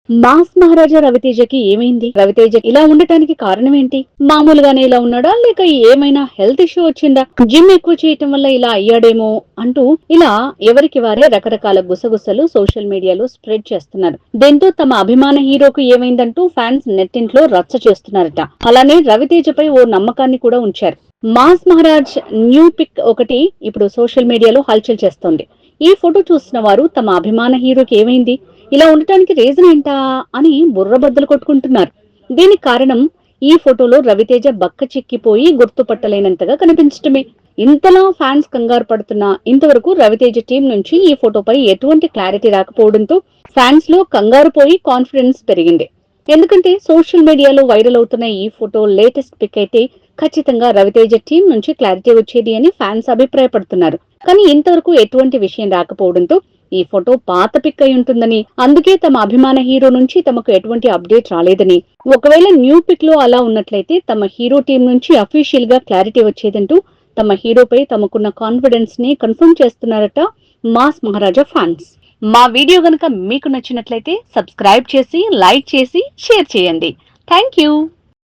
Mass మహారాజా రవితేజకి ఏమైంది? రవితేజ ఇలా ఉండటానికి కారణం ఏంటి? మామూలుగానే ఇలా ఉన్నాడా, లేక ఏమైనా హెల్త్ ఇష్యూ వచ్చిందా? జిమ్ ఎక్కువ చేయటం వల్ల ఇలా అయ్యాడేమో అంటూ ఇలా ఎవరికి వారే రకరకాల గుసగుసలు సోషల్ మీడియాలో స్ప్రెడ్ చేస్తున్నారు. దీంతో తమ అభిమాన హీరోకు ఏమైందంటూ ఫ్యాన్స్ నెట్టింట్లో రచ్చ చేస్తున్నారట. అలానే రవితేజపై ఓ నమ్మకాన్ని కూడా ఉంచారు. మాస్ మహారాజ్ న్యూ పిక్ ఒకటి ఇప్పుడు సోషల్ మీడియాలో హల్చల్ చేస్తోంది. ఈ ఫోటో చూసిన వారు తమ అభిమాన హీరోకి ఏమైంది, ఇలా ఉండటానికి రీజన్ ఏంటా అని బుర్రబద్దలు కొట్టుకుంటున్నారు. దీనికి కారణం ఈ ఫోటోలో రవితేజ బక్క చిక్కిపోయి గుర్తుపట్టలేనంతగా కనిపించటమే. ఇంతలా ఫ్యాన్స్ కంగారు పడుతున్నా ఇంతవరకు రవితేజ టీం నుంచి ఈ ఫోటోపై ఎటువంటి క్లారిటీ రాకపోవడంతో ఫ్యాన్స్ లో కంగారు పోయి కాన్ఫిడెన్స్ పెరిగింది. ఎందుకంటే సోషల్ మీడియాలో వైరల్ అవుతున్న ఈ ఫోటో లేటెస్ట్ పిక్ అయితే ఖచ్చితంగా రవితేజ టీం నుంచి క్లారిటీ వచ్చేది అని ఫ్యాన్స్ అభిప్రాయపడుతున్నారు. కానీ ఇంతవరకు ఎటువంటి విషయం రాకపోవడంతో ఈ ఫోటో పాత పిక్ అయి ఉంటుందని, అందుకే తమ అభిమాన హీరో నుంచి తమకు ఎటువంటి అప్డేట్ రాలేదని, ఒకవేళ న్యూ పిక్ లో అలా ఉన్నట్లయితే తమ హీరో టీం నుంచి అఫీషియల్ గా క్లారిటీ వచ్చేదంటూ తమ హీరోపై తమకున్న కాన్ఫిడెన్స్ ని కన్ఫర్మ్ చేస్తున్నారట మాస్ మహారాజా ఫ్యాన్స్. మా వీడియో గనుక మీకు నచ్చినట్లయితే సబ్స్క్రైబ్ చేసి, లైక్ చేసి, షేర్ చేయండి. Thank you.